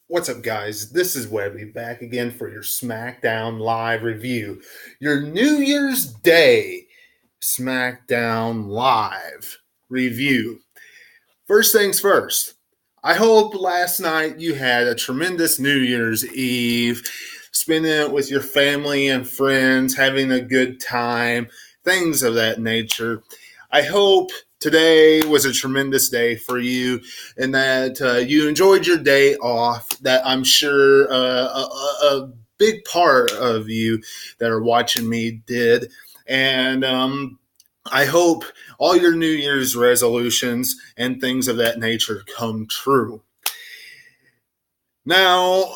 What's up, guys? This is Webby back again for your SmackDown Live review. Your New Year's Day SmackDown Live review. First things first, I hope last night you had a tremendous New Year's Eve, spending it with your family and friends, having a good time, things of that nature. I hope today was a tremendous day for you and that you enjoyed your day off, that I'm sure a big part of you that are watching me did. And I hope all your New Year's resolutions and things of that nature come true. Now,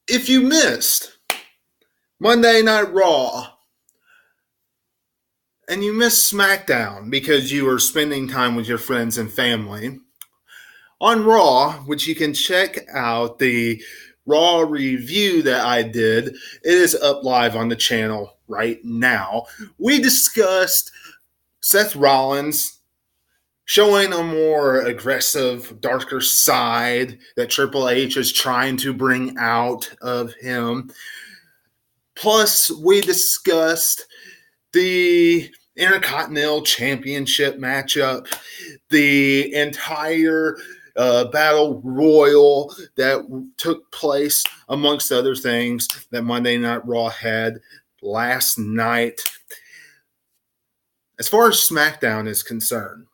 if you missed Monday Night Raw and you missed SmackDown because you were spending time with your friends and family, on Raw, which you can check out the Raw review that I did, it is up live on the channel right now. We discussed Seth Rollins showing a more aggressive, darker side that Triple H is trying to bring out of him. Plus, we discussed the Intercontinental Championship matchup, the entire battle royal that took place, amongst other things, that Monday Night Raw had last night. As far as SmackDown is concerned,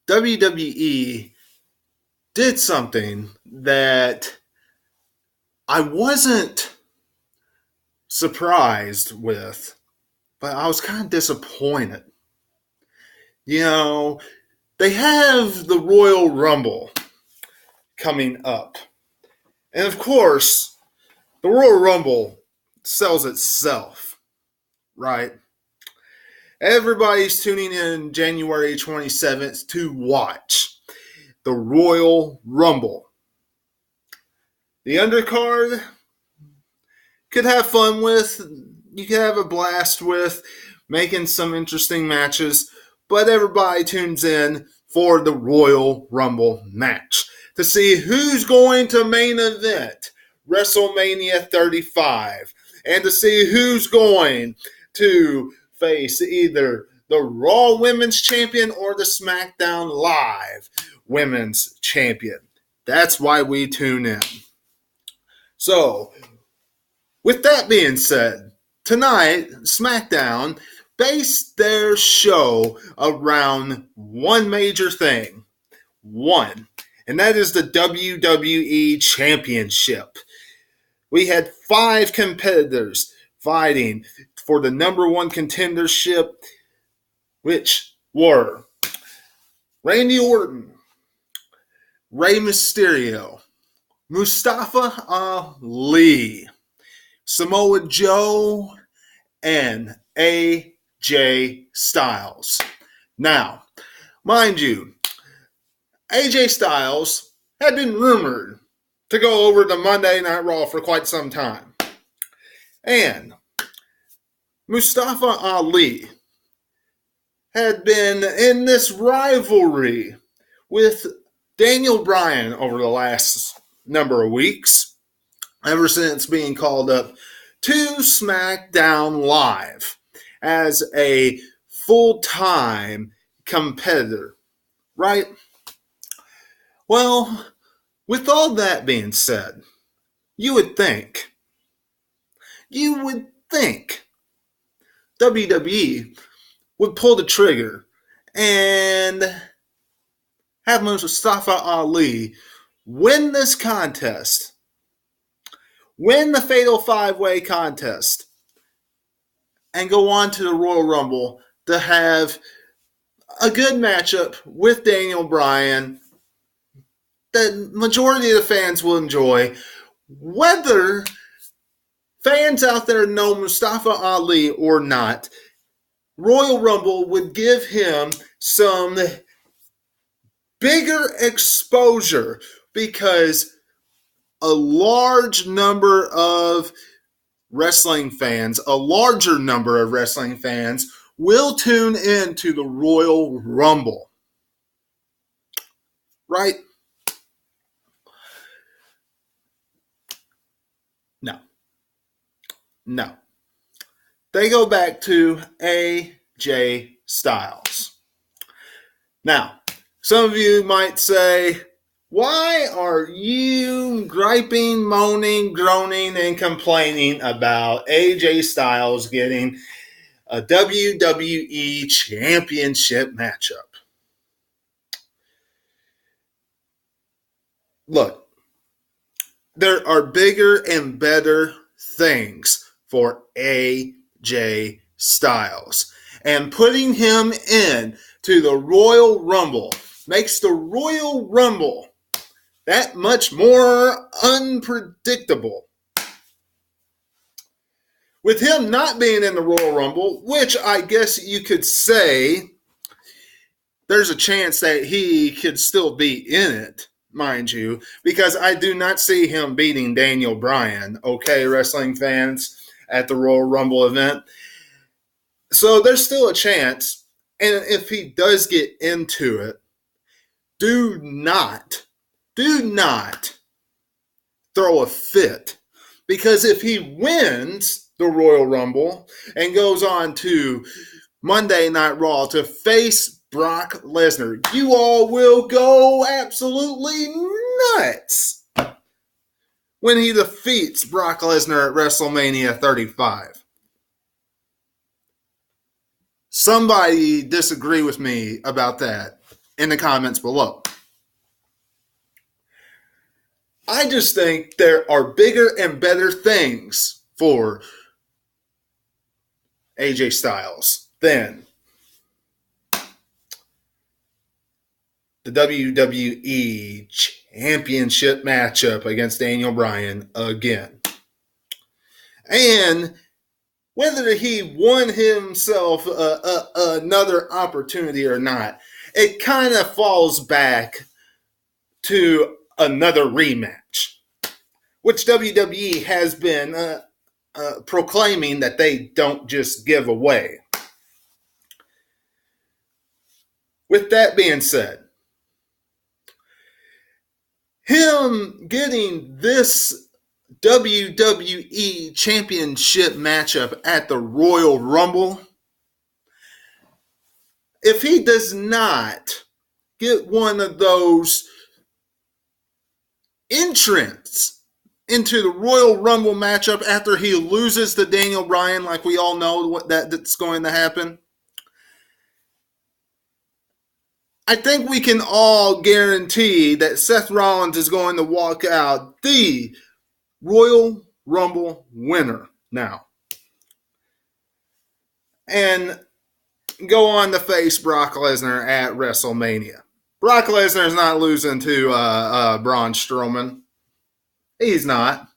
WWE did something that I wasn't surprised with, but I was kind of disappointed. You know, they have the Royal Rumble coming up. And of course, the Royal Rumble sells itself, right? Everybody's tuning in January 27th to watch the Royal Rumble. The undercard could have fun with, you could have a blast with, making some interesting matches, but everybody tunes in for the Royal Rumble match to see who's going to main event WrestleMania 35 and to see who's going to face either the Raw Women's Champion or the SmackDown Live Women's Champion. That's why we tune in. So, with that being said, tonight, SmackDown based their show around one major thing. One. And that is the WWE Championship. We had 5 competitors fighting for the number one contendership, which were Randy Orton, Rey Mysterio, Mustafa Ali, Samoa Joe, and AJ Styles. Now, mind you, AJ Styles had been rumored to go over to Monday Night Raw for quite some time. And Mustafa Ali had been in this rivalry with Daniel Bryan over the last number of weeks, ever since being called up to SmackDown Live as a full-time competitor, right? Well, with all that being said, you would think WWE would pull the trigger and have Mustafa Ali win this contest, win the Fatal 5-Way contest, and go on to the Royal Rumble to have a good matchup with Daniel Bryan that majority of the fans will enjoy. Whether fans out there know Mustafa Ali or not, Royal Rumble would give him some bigger exposure because a large number of wrestling fans, a larger number of wrestling fans, will tune in to the Royal Rumble. right? No. No. They go back to AJ Styles. Now, some of you might say, why are you griping, moaning, groaning, and complaining about AJ Styles getting a WWE Championship matchup? Look, there are bigger and better things for AJ Styles. And putting him in to the Royal Rumble makes the Royal Rumble that much more unpredictable. With him not being in the Royal Rumble, which I guess you could say there's a chance that he could still be in it, mind you, because I do not see him beating Daniel Bryan, okay, wrestling fans, at the Royal Rumble event. So there's still a chance, and if he does get into it, do not throw a fit. Because if he wins the Royal Rumble and goes on to Monday Night Raw to face Brock Lesnar, you all will go absolutely nuts when he defeats Brock Lesnar at WrestleMania 35. Somebody disagree with me about that in the comments below. I just think there are bigger and better things for AJ Styles than the WWE Championship matchup against Daniel Bryan again. And whether he won himself another opportunity or not, it kind of falls back to another rematch, which WWE has been proclaiming that they don't just give away. With that being said, him getting this WWE Championship matchup at the Royal Rumble, if he does not get one of those entrance into the Royal Rumble matchup after he loses to Daniel Bryan, like we all know what that's going to happen, I think we can all guarantee that Seth Rollins is going to walk out the Royal Rumble winner now and go on to face Brock Lesnar at WrestleMania. Brock Lesnar is not losing to Braun Strowman. He's not.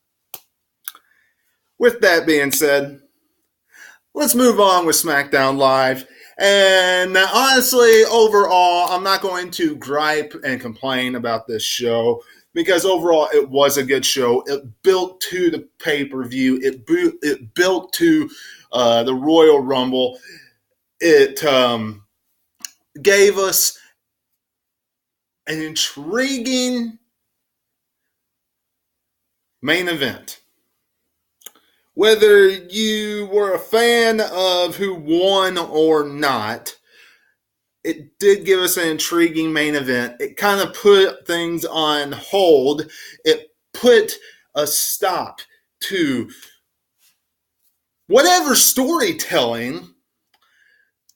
With that being said, let's move on with SmackDown Live. And honestly, overall, I'm not going to gripe and complain about this show because overall it was a good show. It built to the pay-per-view. It built to the Royal Rumble. It gave us an intriguing main event. Whether you were a fan of who won or not, it did give us an intriguing main event. It kind of put things on hold. It put a stop to whatever storytelling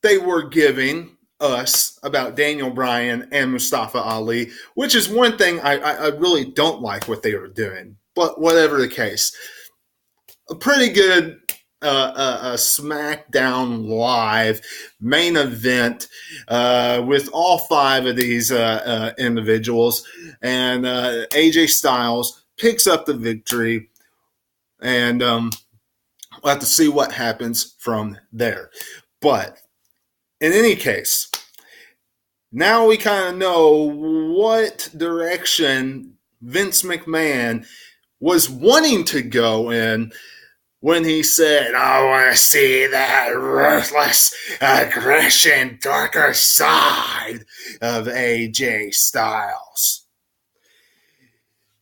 they were giving us about Daniel Bryan and Mustafa Ali, which is one thing I really don't like what they were doing. But whatever the case, a pretty good SmackDown Live main event with all five of these individuals. And AJ Styles picks up the victory. And we'll have to see what happens from there. But in any case, now we kind of know what direction Vince McMahon was wanting to go in when he said, I want to see that ruthless aggression, darker side of AJ Styles.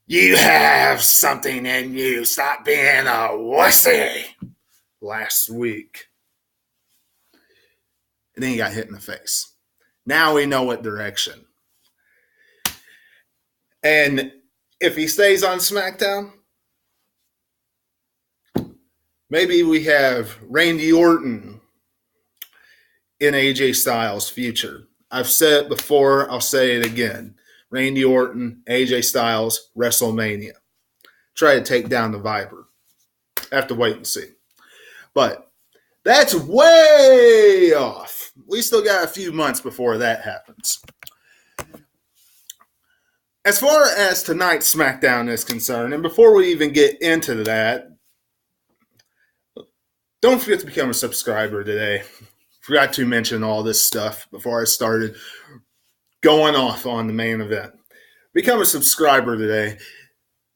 You have something in you. Stop being a wussy. Last week. And then he got hit in the face. Now we know what direction. And if he stays on SmackDown, maybe we have Randy Orton in AJ Styles' future. I've said it before, I'll say it again. Randy Orton, AJ Styles, WrestleMania. Try to take down the Viper. Have to wait and see. But that's way off. We still got a few months before that happens. As far as tonight's SmackDown is concerned, and before we even get into that, don't forget to become a subscriber today. Forgot to mention all this stuff before I started going off on the main event. Become a subscriber today.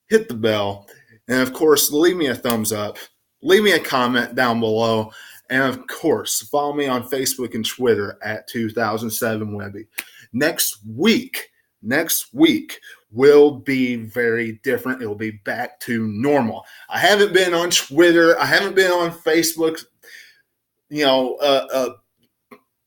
Hit the bell. And of course, leave me a thumbs up. Leave me a comment down below. And of course, follow me on Facebook and Twitter at 2007Webby. Next week will be very different. It will be back to normal. I haven't been on Twitter. I haven't been on Facebook,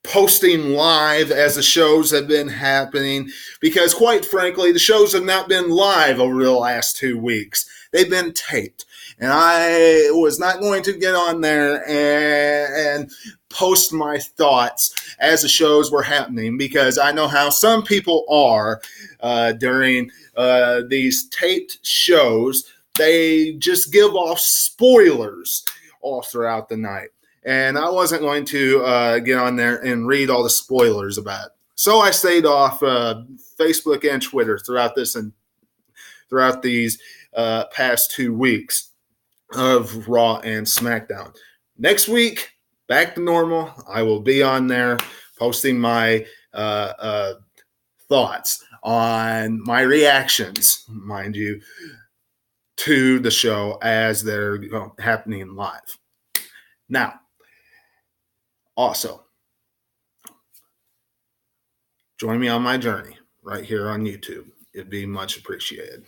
posting live as the shows have been happening because, quite frankly, the shows have not been live over the last 2 weeks. They've been taped. And I was not going to get on there and post my thoughts as the shows were happening because I know how some people are during these taped shows. They just give off spoilers all throughout the night. And I wasn't going to get on there and read all the spoilers about it. So I stayed off Facebook and Twitter throughout these past 2 weeks of Raw and SmackDown. Next week, back to normal. I will be on there posting my thoughts on my reactions, mind you, to the show as they're happening live. Now, also, join me on my journey right here on YouTube. It'd be much appreciated.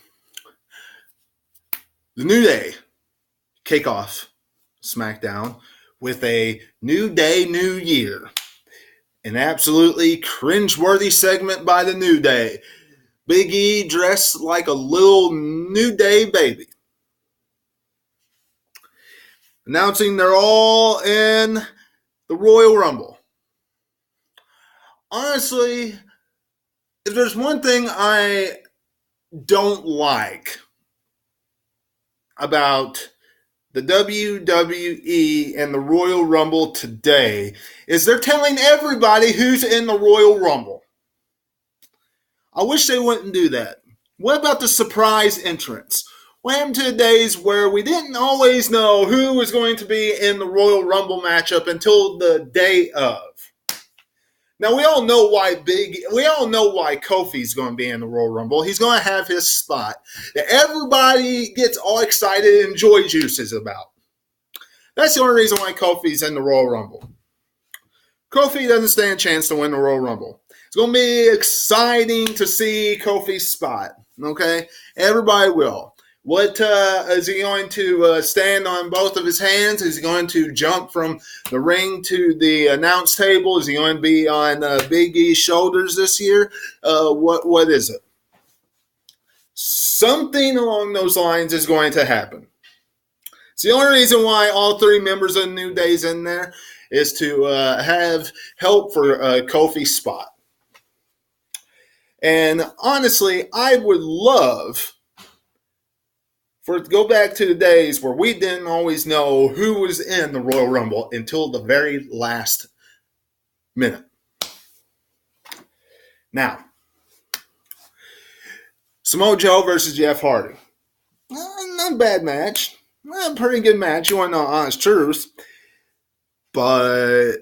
The New Day kick off SmackDown with a New Day, New Year. An absolutely cringeworthy segment by the New Day. Big E dressed like a little New Day baby. Announcing they're all in the Royal Rumble. Honestly, if there's one thing I don't like about the WWE and the Royal Rumble today is they're telling everybody who's in the Royal Rumble. I wish they wouldn't do that. What about the surprise entrance? What happened to the days where we didn't always know who was going to be in the Royal Rumble matchup until the day of? Now, we all know why Kofi's going to be in the Royal Rumble. He's going to have his spot that everybody gets all excited and joy juices about. That's the only reason why Kofi's in the Royal Rumble. Kofi doesn't stand a chance to win the Royal Rumble. It's going to be exciting to see Kofi's spot, okay? Everybody will. What is he going to stand on both of his hands? Is he going to jump from the ring to the announce table? Is he going to be on Big E's shoulders this year? What is it? Something along those lines is going to happen. It's the only reason why all three members of the New Day's in there is to have help for Kofi's spot. And honestly, I would love for it to go back to the days where we didn't always know who was in the Royal Rumble until the very last minute. Now, Samoa Joe versus Jeff Hardy. Not a bad match. A pretty good match, you want to know the honest truth. But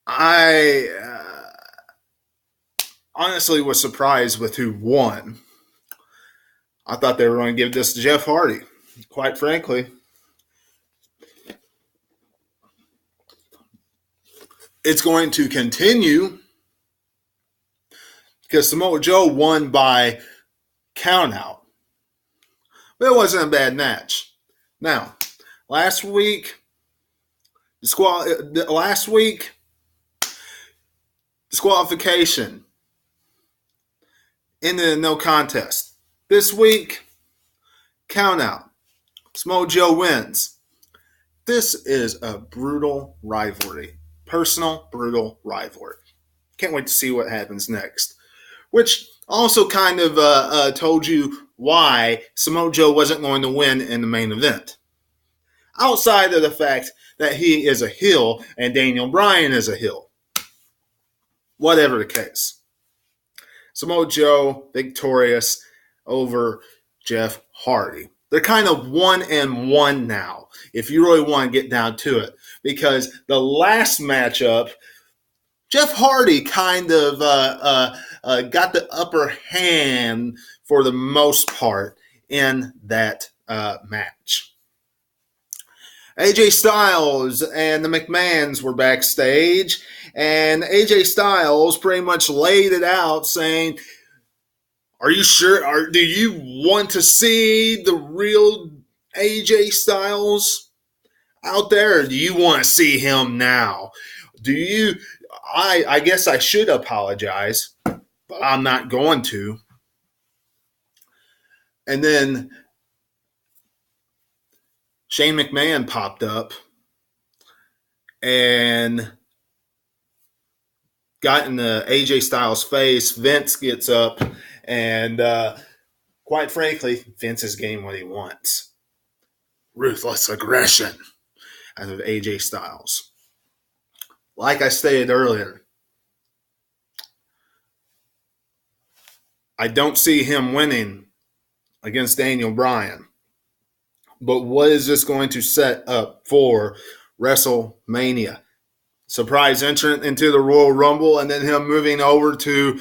I honestly was surprised with who won. I thought they were going to give this to Jeff Hardy. quite frankly, it's going to continue because Samoa Joe won by countout. But it wasn't a bad match. Now, last week, disqualification ended in no contest. This week, countout. Samoa Joe wins. This is a brutal rivalry. Personal, brutal rivalry. Can't wait to see what happens next. Which also kind of told you why Samoa Joe wasn't going to win in the main event. Outside of the fact that he is a heel and Daniel Bryan is a heel. Whatever the case. Samoa Joe victorious over Jeff Hardy. They're kind of 1-1 now, if you really want to get down to it. Because the last matchup, Jeff Hardy kind of got the upper hand for the most part in that match. AJ Styles and the McMahons were backstage, and AJ Styles pretty much laid it out saying, are you sure? Do you want to see the real AJ Styles out there, or do you want to see him now? Do you? I guess I should apologize, but I'm not going to. And then Shane McMahon popped up and got in the AJ Styles face. Vince gets up and quite frankly, Vince is getting what he wants. Ruthless aggression out of AJ Styles. Like I stated earlier, I don't see him winning against Daniel Bryan. But what is this going to set up for WrestleMania? Surprise entrant into the Royal Rumble and then him moving over to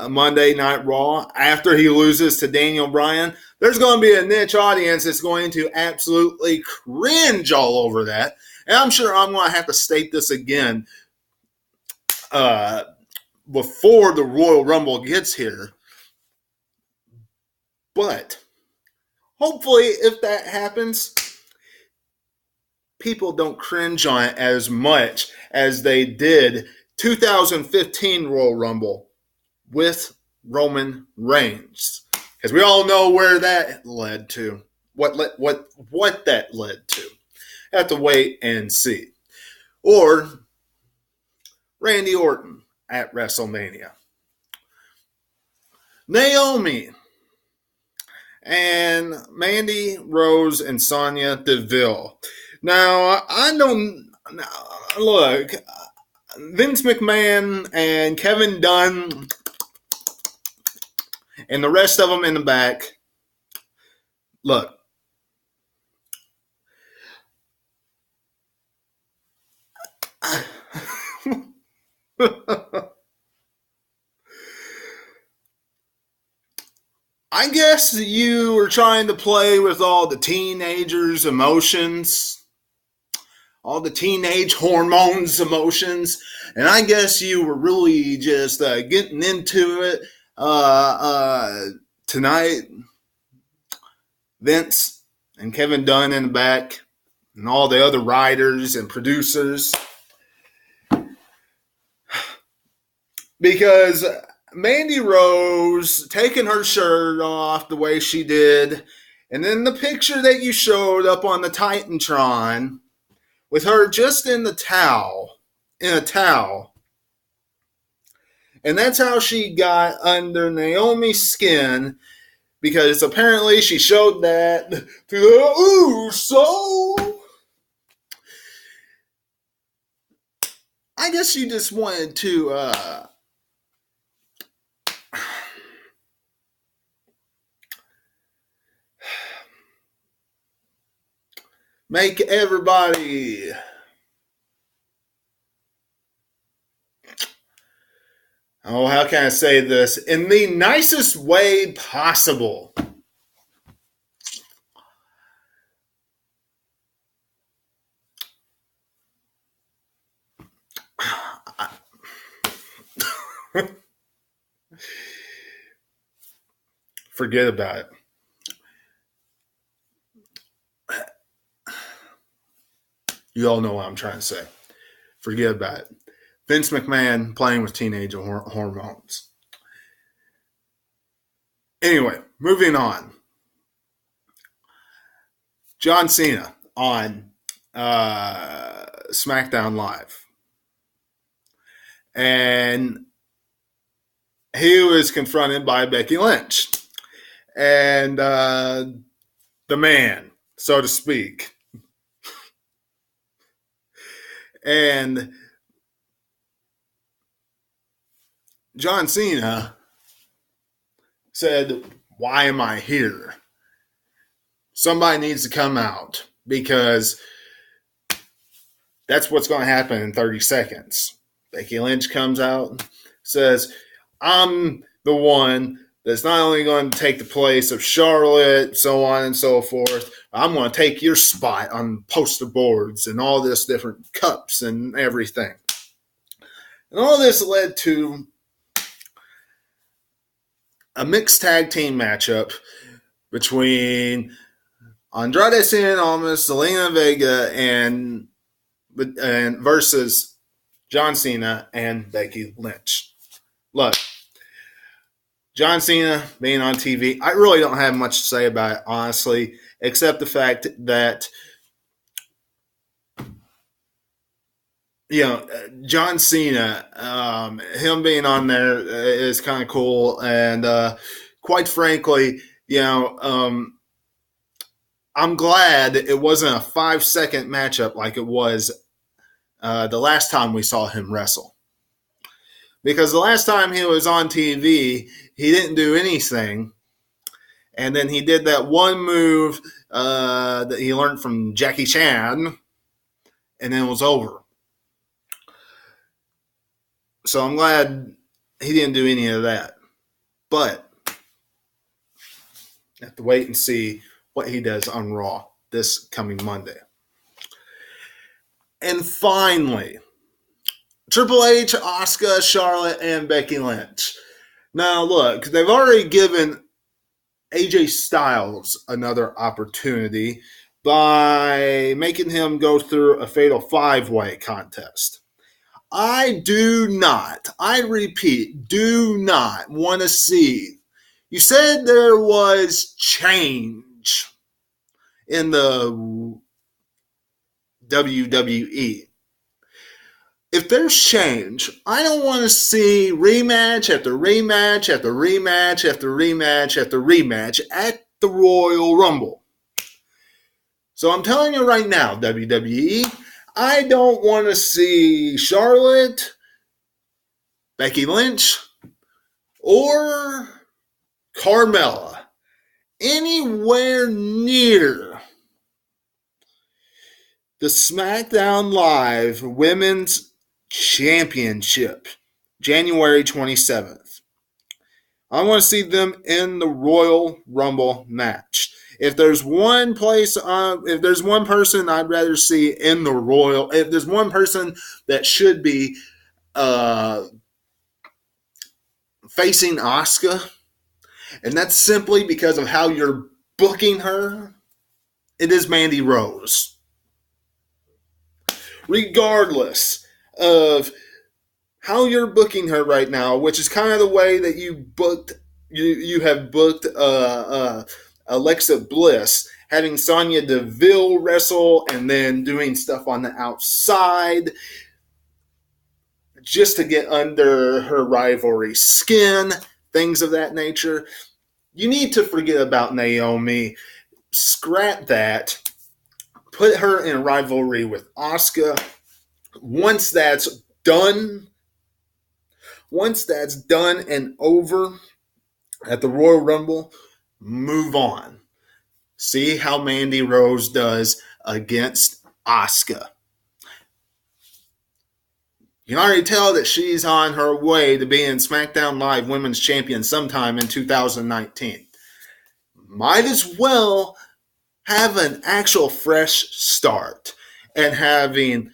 Monday Night Raw after he loses to Daniel Bryan. There's going to be a niche audience that's going to absolutely cringe all over that. And I'm sure I'm going to have to state this again before the Royal Rumble gets here. But hopefully, if that happens, people don't cringe on it as much as they did 2015 Royal Rumble with Roman Reigns. Because we all know where that led to. What that led to. Have to wait and see. Or Randy Orton at WrestleMania. Naomi and Mandy Rose and Sonya Deville. Now, I don't look. Vince McMahon and Kevin Dunn and the rest of them in the back. Look. I guess you were trying to play with all the teenagers' emotions, all the teenage hormones emotions, and I guess you were really just getting into it tonight. Vince and Kevin Dunn in the back, and all the other writers and producers. Because Mandy Rose taking her shirt off the way she did, and then the picture that you showed up on the Titantron with her just in a towel, and that's how she got under Naomi's skin, because apparently she showed that to the Uso. I guess you just wanted to make everybody how can I say this? In the nicest way possible. Forget about it. You all know what I'm trying to say. Forget about it. Vince McMahon playing with teenage hormones. Anyway, moving on. John Cena on SmackDown Live. And he was confronted by Becky Lynch. And the man, so to speak. And John Cena said, "Why am I here? Somebody needs to come out because that's what's going to happen in 30 seconds. Becky Lynch comes out, says, I'm the one that's not only going to take the place of Charlotte, so on and so forth. I'm going to take your spot on poster boards and all this different cups and everything. And all this led to a mixed tag team matchup between Andrade Cien Almas, Zelina Vega, and versus John Cena and Becky Lynch. Look, John Cena being on TV, I really don't have much to say about it, honestly, except the fact that, you know, John Cena, him being on there is kind of cool. And quite frankly, you know, I'm glad it wasn't a 5-second matchup like it was the last time we saw him wrestle. Because the last time he was on TV, he didn't do anything. And then he did that one move that he learned from Jackie Chan, and then it was over. So I'm glad he didn't do any of that. But I have to wait and see what he does on Raw this coming Monday. And finally, Triple H, Asuka, Charlotte, and Becky Lynch. Now, look, they've already given AJ Styles another opportunity by making him go through a fatal 5-way contest. I repeat, do not want to see. You said there was change in the WWE. If there's change, I don't want to see rematch after rematch after rematch after rematch after rematch at the Royal Rumble. So I'm telling you right now, WWE, I don't want to see Charlotte, Becky Lynch, or Carmella anywhere near the SmackDown Live Women's Championship, January 27th. I want to see them in the Royal Rumble match. If there's one person I'd rather see in the Royal, if there's one person that should be facing Asuka, and that's simply because of how you're booking her, it is Mandy Rose. Regardless of how you're booking her right now, which is kind of the way that you have booked Alexa Bliss, having Sonya Deville wrestle and then doing stuff on the outside just to get under her rivalry skin, things of that nature. You need to forget about Naomi. Scrap that. Put her in rivalry with Asuka. Once that's done and over at the Royal Rumble, move on. See how Mandy Rose does against Asuka. You can already tell that she's on her way to being SmackDown Live Women's Champion sometime in 2019. Might as well have an actual fresh start and having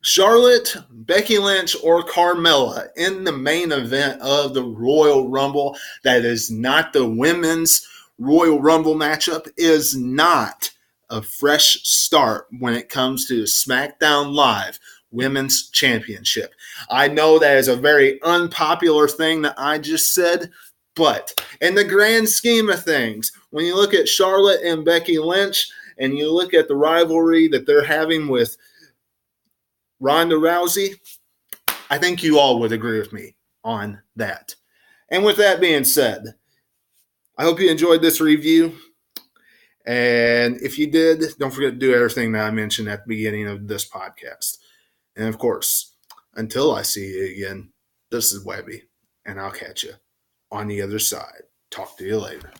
Charlotte, Becky Lynch, or Carmella in the main event of the Royal Rumble that is not the women's Royal Rumble matchup is not a fresh start when it comes to SmackDown Live Women's Championship. I know that is a very unpopular thing that I just said, but in the grand scheme of things, when you look at Charlotte and Becky Lynch and you look at the rivalry that they're having with Ronda Rousey, I think you all would agree with me on that. And with that being said, I hope you enjoyed this review. And if you did, don't forget to do everything that I mentioned at the beginning of this podcast. And of course, until I see you again, this is Webby, and I'll catch you on the other side. Talk to you later.